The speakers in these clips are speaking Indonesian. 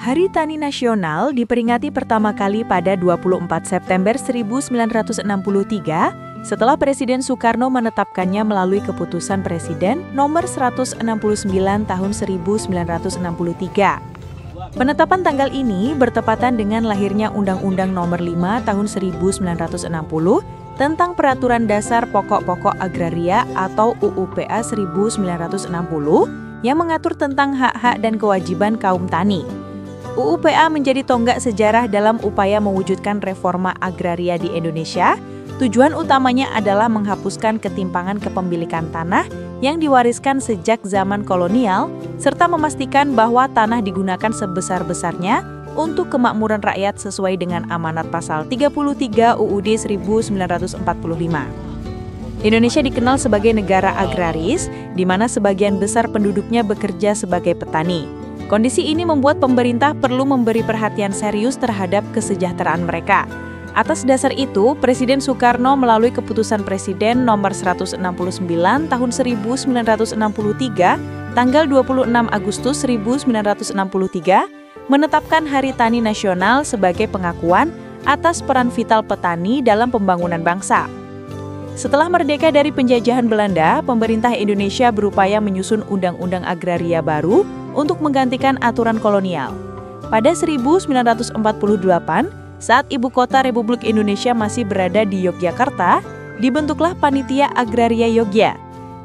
Hari Tani Nasional diperingati pertama kali pada 24 September 1963 setelah Presiden Soekarno menetapkannya melalui Keputusan Presiden Nomor 169 Tahun 1963. Penetapan tanggal ini bertepatan dengan lahirnya Undang-Undang Nomor 5 Tahun 1960 tentang Peraturan Dasar Pokok-Pokok Agraria atau UU-PA 1960 yang mengatur tentang hak-hak dan kewajiban kaum tani. UU-PA menjadi tonggak sejarah dalam upaya mewujudkan reforma agraria di Indonesia. Tujuan utamanya adalah menghapuskan ketimpangan kepemilikan tanah yang diwariskan sejak zaman kolonial, serta memastikan bahwa tanah digunakan sebesar-besarnya untuk kemakmuran rakyat sesuai dengan amanat pasal 33 UUD 1945. Indonesia dikenal sebagai negara agraris, di mana sebagian besar penduduknya bekerja sebagai petani. Kondisi ini membuat pemerintah perlu memberi perhatian serius terhadap kesejahteraan mereka. Atas dasar itu, Presiden Soekarno melalui Keputusan Presiden Nomor 169 Tahun 1963, tanggal 26 Agustus 1963, menetapkan Hari Tani Nasional sebagai pengakuan atas peran vital petani dalam pembangunan bangsa. Setelah merdeka dari penjajahan Belanda, pemerintah Indonesia berupaya menyusun undang-undang agraria baru untuk menggantikan aturan kolonial. Pada 1948, saat ibu kota Republik Indonesia masih berada di Yogyakarta, dibentuklah Panitia Agraria Yogya.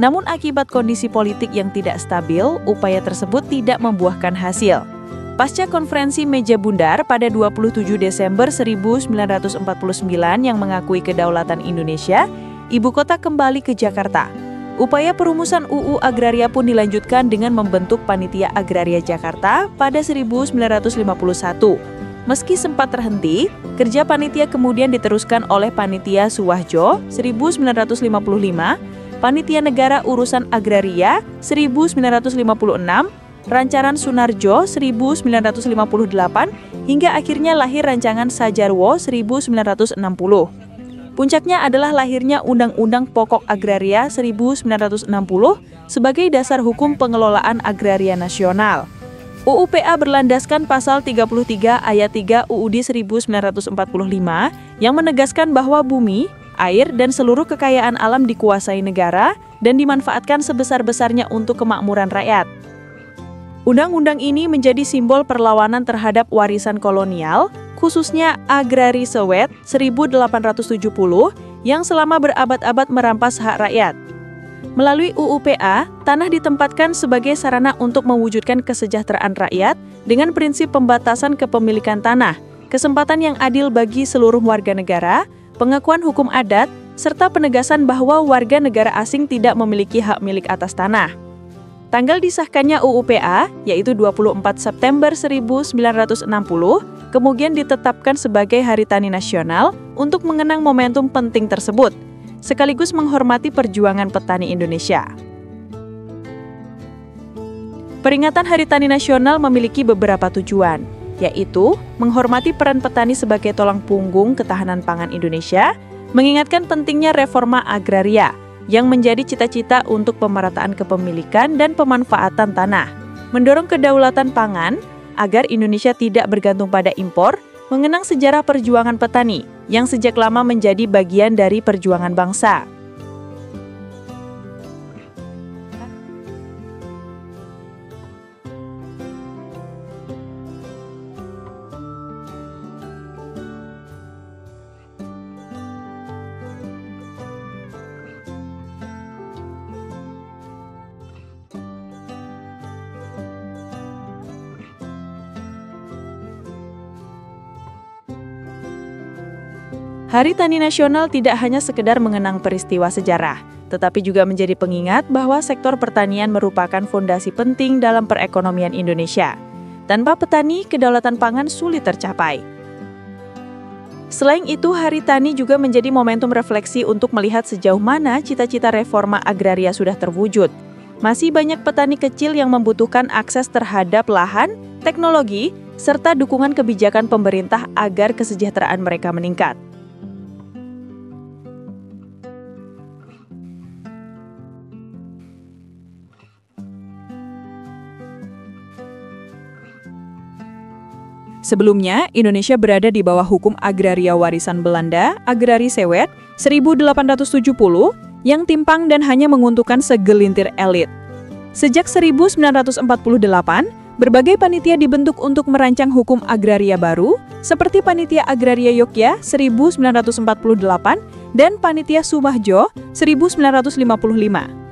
Namun akibat kondisi politik yang tidak stabil, upaya tersebut tidak membuahkan hasil. Pasca konferensi Meja Bundar pada 27 Desember 1949 yang mengakui kedaulatan Indonesia, ibu kota kembali ke Jakarta. Upaya perumusan UU Agraria pun dilanjutkan dengan membentuk Panitia Agraria Jakarta pada 1951. Meski sempat terhenti, kerja panitia kemudian diteruskan oleh Panitia Suwahjo 1955, Panitia Negara Urusan Agraria 1956, Rancangan Sunarjo 1958, hingga akhirnya lahir Rancangan Sajarwo 1960. Puncaknya adalah lahirnya Undang-Undang Pokok Agraria 1960 sebagai dasar hukum pengelolaan agraria nasional. UU-PA berlandaskan pasal 33 ayat 3 UUD 1945 yang menegaskan bahwa bumi, air, dan seluruh kekayaan alam dikuasai negara dan dimanfaatkan sebesar-besarnya untuk kemakmuran rakyat. Undang-undang ini menjadi simbol perlawanan terhadap warisan kolonial, khususnya agrari Sowet 1870 yang selama berabad-abad merampas hak rakyat. Melalui UU-PA, tanah ditempatkan sebagai sarana untuk mewujudkan kesejahteraan rakyat dengan prinsip pembatasan kepemilikan tanah, kesempatan yang adil bagi seluruh warga negara, pengakuan hukum adat, serta penegasan bahwa warga negara asing tidak memiliki hak milik atas tanah. Tanggal disahkannya UU-PA, yaitu 24 September 1960, kemudian ditetapkan sebagai Hari Tani Nasional untuk mengenang momentum penting tersebut, sekaligus menghormati perjuangan petani Indonesia. Peringatan Hari Tani Nasional memiliki beberapa tujuan, yaitu menghormati peran petani sebagai tulang punggung ketahanan pangan Indonesia, mengingatkan pentingnya reforma agraria, yang menjadi cita-cita untuk pemerataan kepemilikan dan pemanfaatan tanah, mendorong kedaulatan pangan agar Indonesia tidak bergantung pada impor, mengenang sejarah perjuangan petani yang sejak lama menjadi bagian dari perjuangan bangsa. Hari Tani Nasional tidak hanya sekedar mengenang peristiwa sejarah, tetapi juga menjadi pengingat bahwa sektor pertanian merupakan fondasi penting dalam perekonomian Indonesia. Tanpa petani, kedaulatan pangan sulit tercapai. Selain itu, Hari Tani juga menjadi momentum refleksi untuk melihat sejauh mana cita-cita reforma agraria sudah terwujud. Masih banyak petani kecil yang membutuhkan akses terhadap lahan, teknologi, serta dukungan kebijakan pemerintah agar kesejahteraan mereka meningkat. Sebelumnya, Indonesia berada di bawah hukum agraria warisan Belanda, Agrari Sewet, 1870, yang timpang dan hanya menguntungkan segelintir elit. Sejak 1948, berbagai panitia dibentuk untuk merancang hukum agraria baru, seperti Panitia Agraria Yogya 1948 dan Panitia Sumahjo 1955.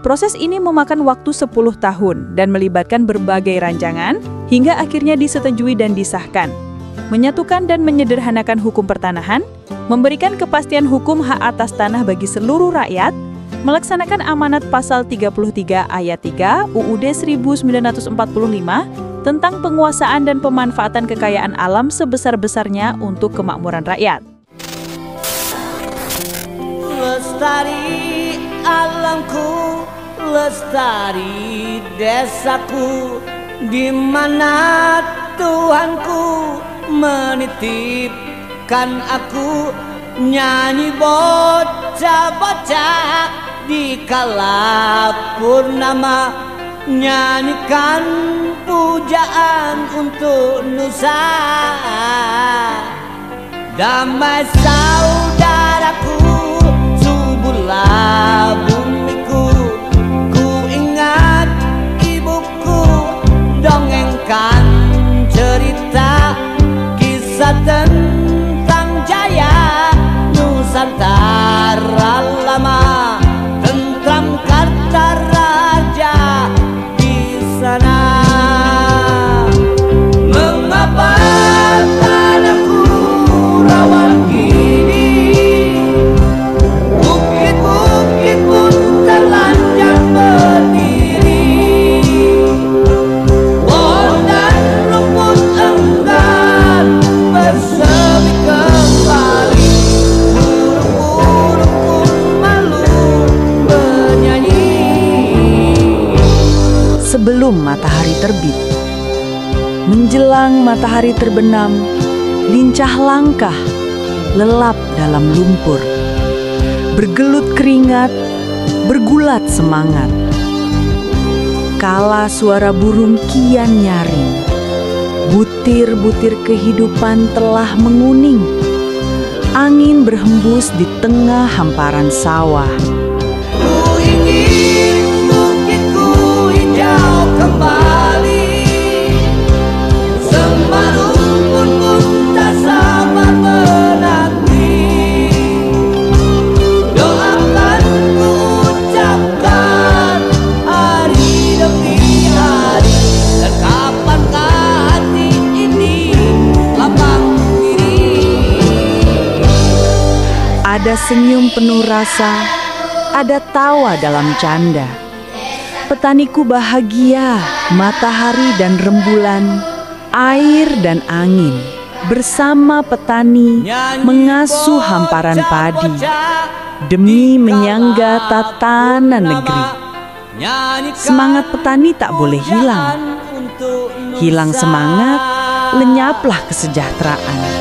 Proses ini memakan waktu 10 tahun dan melibatkan berbagai rancangan hingga akhirnya disetujui dan disahkan. Menyatukan dan menyederhanakan hukum pertanahan, memberikan kepastian hukum hak atas tanah bagi seluruh rakyat, melaksanakan amanat pasal 33 ayat 3 UUD 1945 tentang penguasaan dan pemanfaatan kekayaan alam sebesar-besarnya untuk kemakmuran rakyat. Lestari alamku, lestari desaku, di mana Tuhanku menitipkan aku, nyanyi bocah-bocah di kala purnama, nyanyikan pujaan untuk Nusa. Damai saudaraku, suburlah bumiku, ku ingat ibuku dongengkan cerita kisah tentang jaya Nusantara lama, tentram Kartaraja di sana. Mengapa tanahku rawan gini, bukit-bukit pun terlanjang berdiri, pohon dan rumput enggan bersemi kembali, burung-burung pun malu bernyanyi. Sebelum matahari terbit, menjelang matahari terbenam, lincah langkah, lelap dalam lumpur, bergelut keringat, bergulat semangat. Kala suara burung kian nyaring, butir-butir kehidupan telah menguning. Angin berhembus di tengah hamparan sawah. Ku ingin bukitku hijau kembali, sembah rumput pun tak sabar menanti. Doakan ku ucapkan hari demi hari, dan kapankah hati ini lapang diri. Ada senyum penuh rasa, ada tawa dalam canda. Petaniku bahagia, matahari dan rembulan, air dan angin. Bersama petani mengasuh hamparan padi, demi menyangga tatanan negeri. Semangat petani tak boleh hilang. Hilang semangat, lenyaplah kesejahteraan.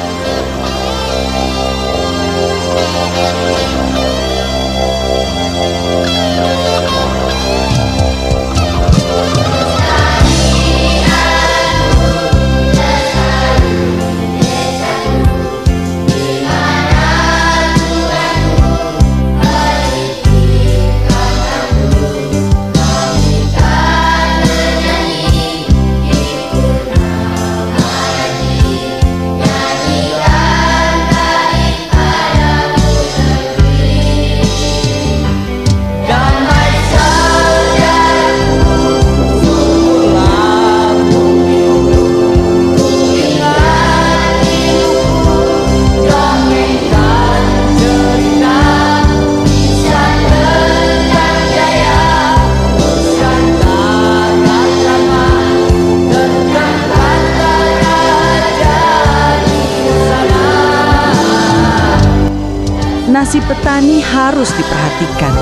Nasib petani harus diperhatikan.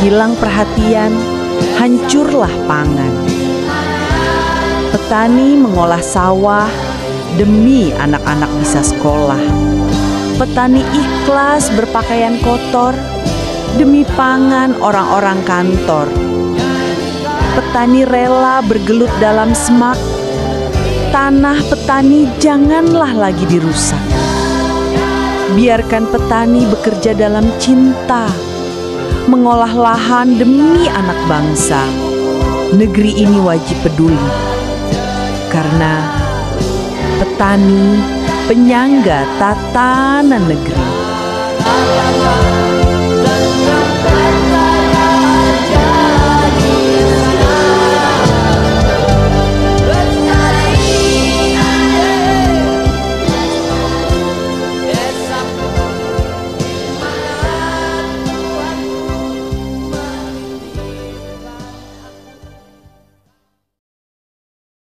Hilang perhatian, hancurlah pangan. Petani mengolah sawah demi anak-anak bisa sekolah. Petani ikhlas berpakaian kotor demi pangan orang-orang kantor. Petani rela bergelut dalam semak Tanah petani janganlah lagi dirusak. Biarkan petani bekerja dalam cinta, mengolah lahan demi anak bangsa. Negeri ini wajib peduli, karena petani penyangga tatanan negeri.